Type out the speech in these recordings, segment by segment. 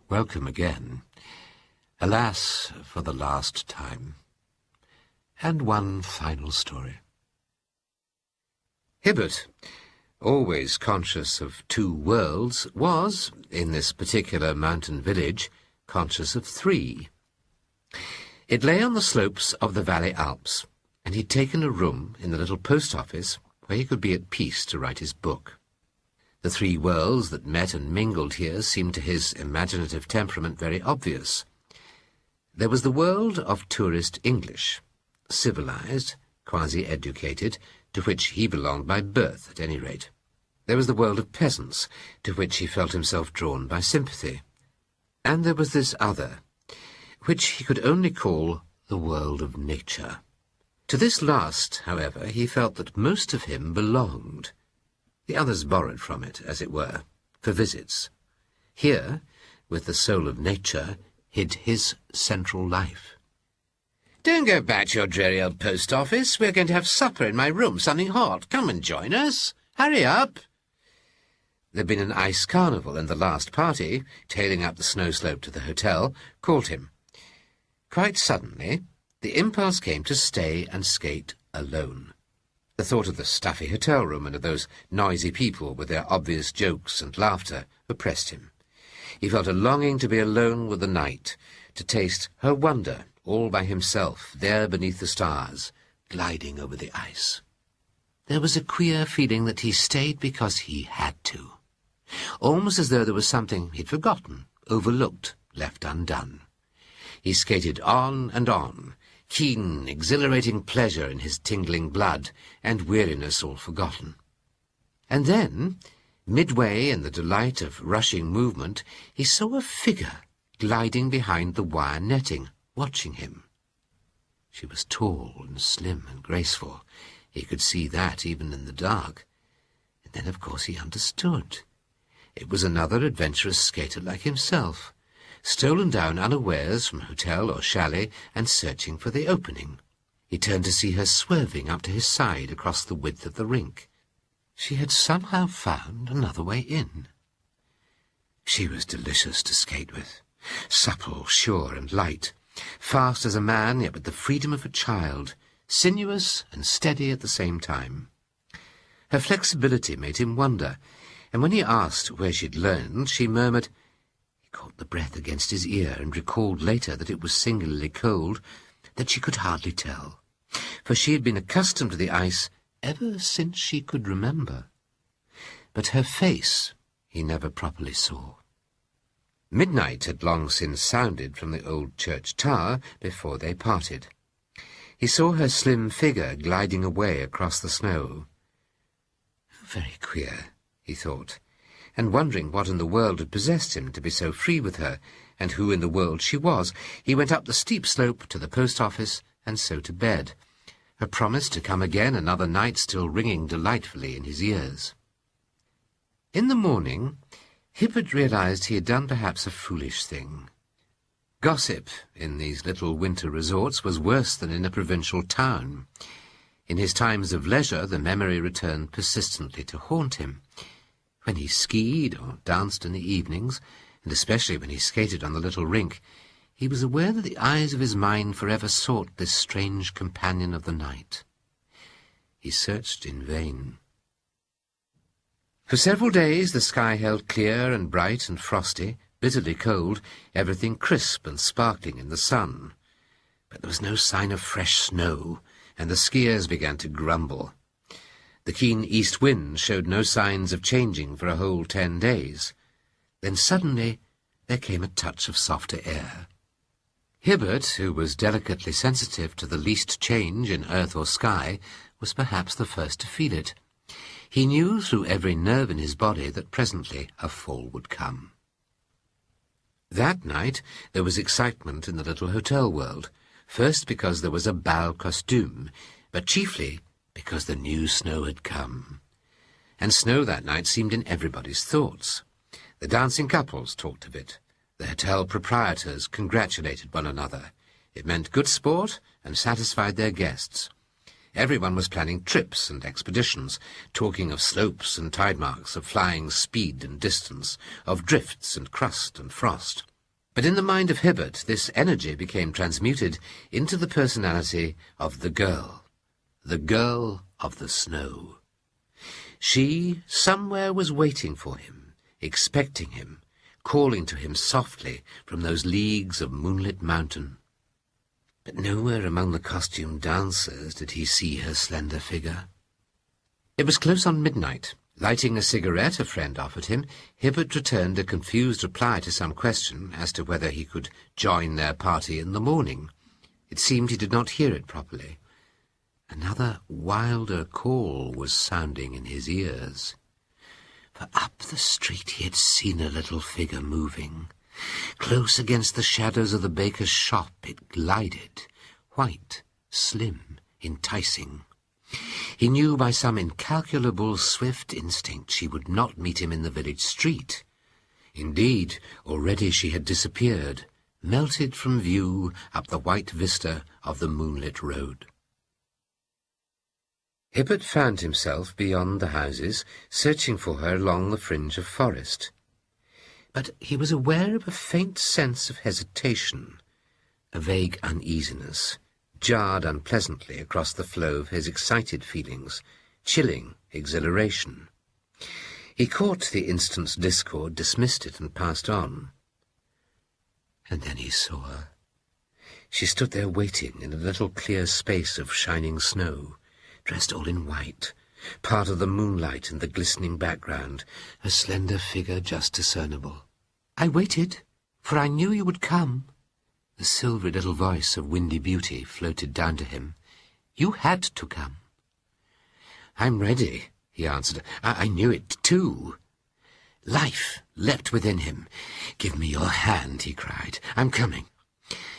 Welcome again. Alas, for the last time. And one final story. Hibbert, always conscious of two worlds, was, in this particular mountain village, conscious of three. It lay on the slopes of the Valley Alps, and he'd taken a room in the little post office where he could be at peace to write his book. The three worlds that met and mingled here seemed to his imaginative temperament very obvious. There was the world of tourist English, civilized, quasi-educated, to which he belonged by birth, at any rate. There was the world of peasants, to which he felt himself drawn by sympathy. And there was this other, which he could only call the world of nature. To this last, however, he felt that most of him belonged. The others borrowed from it, as it were, for visits. Here, with the soul of nature, hid his central life. "Don't go back to your dreary old post office. We're going to have supper in my room, something hot. Come and join us. Hurry up." There'd been an ice carnival, and the last party, tailing up the snow slope to the hotel, called him. Quite suddenly, the impulse came to stay and skate alone. The thought of the stuffy hotel room and of those noisy people with their obvious jokes and laughter oppressed him. He felt a longing to be alone with the night, to taste her wonder all by himself, there beneath the stars, gliding over the ice. There was a queer feeling that he stayed because he had to, almost as though there was something he'd forgotten, overlooked, left undone. He skated on and on, keen, exhilarating pleasure in his tingling blood, and weariness all forgotten. And then, midway in the delight of rushing movement, he saw a figure gliding behind the wire netting, watching him. She was tall and slim and graceful. He could see that even in the dark. And then, of course, he understood. It was another adventurous skater like himself, stolen down unawares from hotel or chalet and searching for the opening. He turned to see her swerving up to his side across the width of the rink. She had somehow found another way in. She was delicious to skate with, supple, sure, and light, fast as a man, yet with the freedom of a child, sinuous and steady at the same time. Her flexibility made him wonder, and when he asked where she'd learned, she murmured. He caught the breath against his ear and recalled later that it was singularly cold, that she could hardly tell, for she had been accustomed to the ice ever since she could remember. But her face he never properly saw. Midnight had long since sounded from the old church tower before they parted. He saw her slim figure gliding away across the snow. Very queer, he thought, and wondering what in the world had possessed him to be so free with her, and who in the world she was, he went up the steep slope to the post office, and so to bed, her promise to come again another night still ringing delightfully in his ears. In the morning, Hibbert realized he had done perhaps a foolish thing. Gossip in these little winter resorts was worse than in a provincial town. In his times of leisure, the memory returned persistently to haunt him. When he skied or danced in the evenings, and especially when he skated on the little rink, he was aware that the eyes of his mind forever sought this strange companion of the night. He searched in vain. For several days the sky held clear and bright and frosty, bitterly cold, everything crisp and sparkling in the sun. But there was no sign of fresh snow, and the skiers began to grumble. The keen east wind showed no signs of changing for a whole 10 days. Then suddenly there came a touch of softer air. Hibbert, who was delicately sensitive to the least change in earth or sky, was perhaps the first to feel it. He knew through every nerve in his body that presently a fall would come. That night there was excitement in the little hotel world, first because there was a bal costume, but chiefly because the new snow had come. And snow that night seemed in everybody's thoughts. The dancing couples talked of it. The hotel proprietors congratulated one another. It meant good sport and satisfied their guests. Everyone was planning trips and expeditions, talking of slopes and tide marks, of flying speed and distance, of drifts and crust and frost. But in the mind of Hibbert, this energy became transmuted into the personality of the girl of the snow. She somewhere was waiting for him, expecting him, calling to him softly from those leagues of moonlit mountain. But nowhere among the costumed dancers did he see her slender figure. It was close on midnight. Lighting a cigarette a friend offered him, Hibbert returned a confused reply to some question as to whether he could join their party in the morning. It seemed he did not hear it properly. Another wilder call was sounding in his ears. For up the street he had seen a little figure moving. Close against the shadows of the baker's shop it glided, white, slim, enticing. He knew by some incalculable, swift instinct she would not meet him in the village street. Indeed, already she had disappeared, melted from view up the white vista of the moonlit road. Hibbert found himself beyond the houses, searching for her along the fringe of forest. But he was aware of a faint sense of hesitation, a vague uneasiness, jarred unpleasantly across the flow of his excited feelings, chilling exhilaration. He caught the instant's discord, dismissed it, and passed on. And then he saw her. She stood there waiting in a little clear space of shining snow, dressed all in white, part of the moonlight and the glistening background, her slender figure just discernible. "I waited, for I knew you would come." The silvery little voice of windy beauty floated down to him. "You had to come." "I'm ready," he answered. I knew it, too." Life leapt within him. "Give me your hand," he cried. "I'm coming."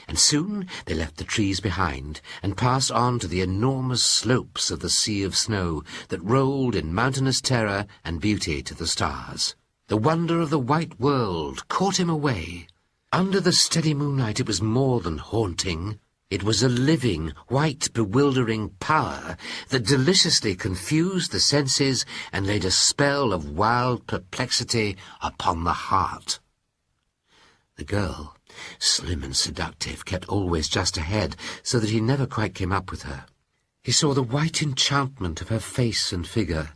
And soon they left the trees behind and passed on to the enormous slopes of the sea of snow that rolled in mountainous terror and beauty to the stars. The wonder of the white world caught him away. Under the steady moonlight it was more than haunting. It was a living, white, bewildering power that deliciously confused the senses and laid a spell of wild perplexity upon the heart. The girl, slim and seductive, kept always just ahead, so that he never quite came up with her. He saw the white enchantment of her face and figure,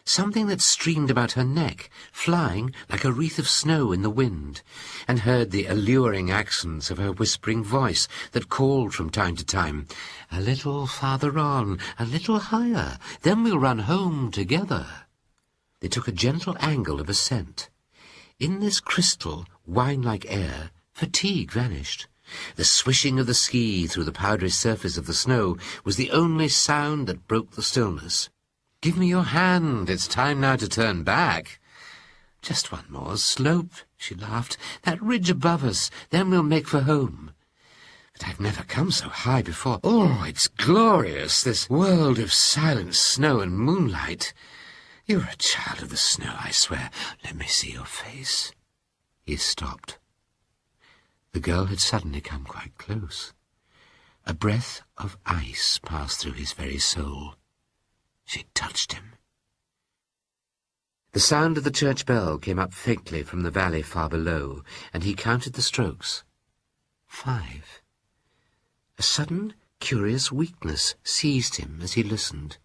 something that streamed about her neck, flying like a wreath of snow in the wind, and heard the alluring accents of her whispering voice that called from time to time, "A little farther on, a little higher, then we'll run home together." They took a gentle angle of ascent. In this crystal, wine-like air, fatigue vanished. The swishing of the ski through the powdery surface of the snow was the only sound that broke the stillness. "Give me your hand. It's time now to turn back." "Just one more slope," she laughed. "That ridge above us, then we'll make for home." "But I've never come so high before. Oh, it's glorious, this world of silent snow and moonlight. You're a child of the snow, I swear. Let me see your face." He stopped. The girl had suddenly come quite close. A breath of ice passed through his very soul. She touched him. The sound of the church bell came up faintly from the valley far below, and he counted the strokes. 5. A sudden, curious weakness seized him as he listened.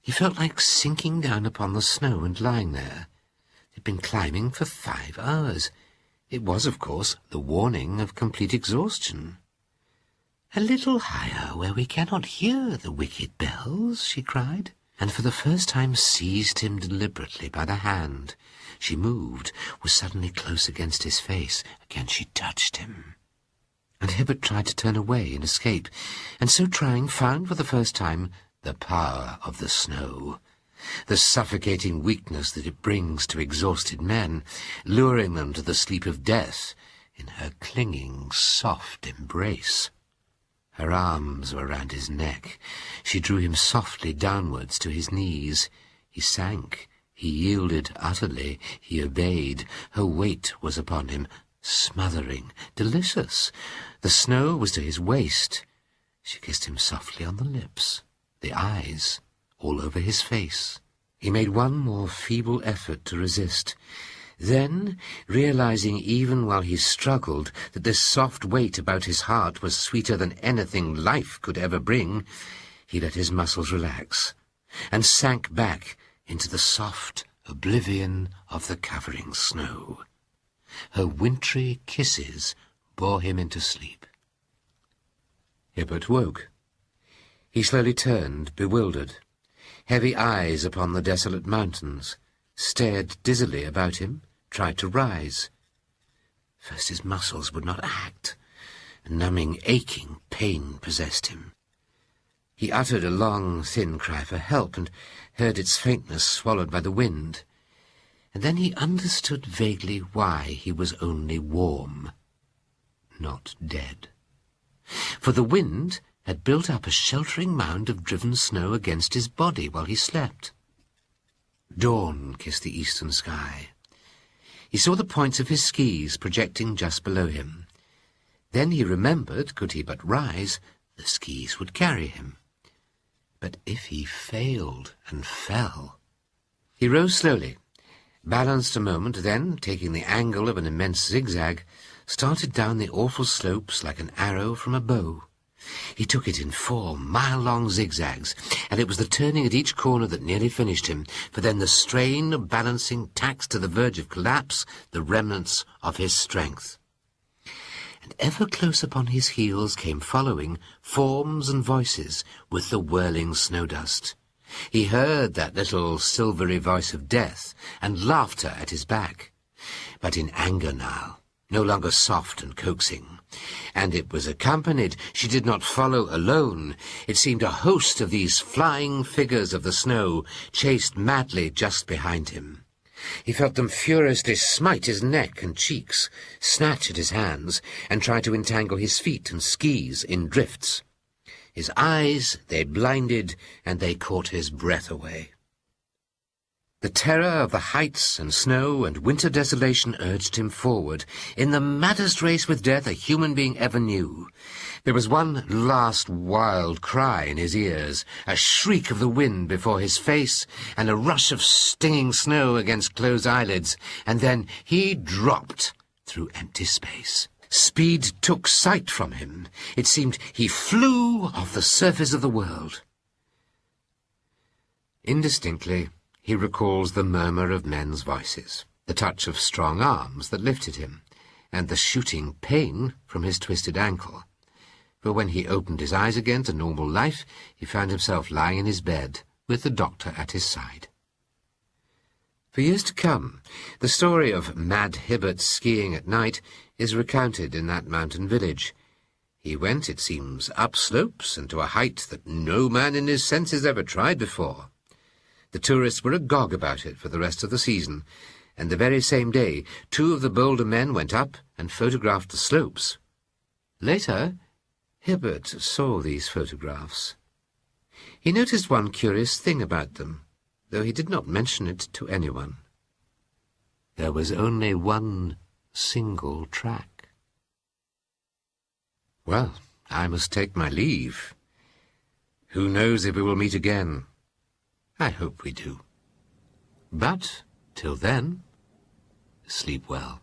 He felt like sinking down upon the snow and lying there. He'd been climbing for 5 hours. It was, of course, the warning of complete exhaustion. "A little higher, where we cannot hear the wicked bells," she cried, and for the first time seized him deliberately by the hand. She moved, was suddenly close against his face. Again she touched him. And Hibbert tried to turn away and escape, and so trying found for the first time the power of the snow, the suffocating weakness that it brings to exhausted men, luring them to the sleep of death in her clinging, soft embrace. Her arms were round his neck. She drew him softly downwards to his knees. He sank. He yielded utterly. He obeyed. Her weight was upon him, smothering, delicious. The snow was to his waist. She kissed him softly on the lips, the eyes, all over his face. He made one more feeble effort to resist. Then, realizing even while he struggled that this soft weight about his heart was sweeter than anything life could ever bring, he let his muscles relax and sank back into the soft oblivion of the covering snow. Her wintry kisses bore him into sleep. Hibbert woke. He slowly turned, bewildered, heavy eyes upon the desolate mountains, stared dizzily about him, tried to rise. First his muscles would not act. A numbing, aching pain possessed him. He uttered a long, thin cry for help, and heard its faintness swallowed by the wind. And then he understood vaguely why he was only warm, not dead. For the wind had built up a sheltering mound of driven snow against his body while he slept. Dawn kissed the eastern sky. He saw the points of his skis projecting just below him. Then he remembered, could he but rise, the skis would carry him. But if he failed and fell... He rose slowly, balanced a moment, then, taking the angle of an immense zigzag, started down the awful slopes like an arrow from a bow. He took it in 4 mile-long zigzags, and it was the turning at each corner that nearly finished him, for then the strain of balancing taxed to the verge of collapse the remnants of his strength. And ever close upon his heels came following forms and voices with the whirling snow dust. He heard that little silvery voice of death and laughter at his back, but in anger now, no longer soft and coaxing. And it was accompanied, she did not follow alone. It seemed a host of these flying figures of the snow chased madly just behind him. He felt them furiously smite his neck and cheeks, snatch at his hands, and try to entangle his feet and skis in drifts. His eyes they blinded, and they caught his breath away. The terror of the heights and snow and winter desolation urged him forward, in the maddest race with death a human being ever knew. There was one last wild cry in his ears, a shriek of the wind before his face, and a rush of stinging snow against closed eyelids, and then he dropped through empty space. Speed took sight from him. It seemed he flew off the surface of the world. Indistinctly, he recalls the murmur of men's voices, the touch of strong arms that lifted him, and the shooting pain from his twisted ankle. For when he opened his eyes again to normal life, he found himself lying in his bed, with the doctor at his side. For years to come, the story of Mad Hibbert skiing at night is recounted in that mountain village. He went, it seems, up slopes and to a height that no man in his senses ever tried before. The tourists were agog about it for the rest of the season, and the very same day 2 of the bolder men went up and photographed the slopes. Later, Hibbert saw these photographs. He noticed one curious thing about them, though he did not mention it to anyone. There was only one single track. Well, I must take my leave. Who knows if we will meet again? I hope we do. But, till then, sleep well.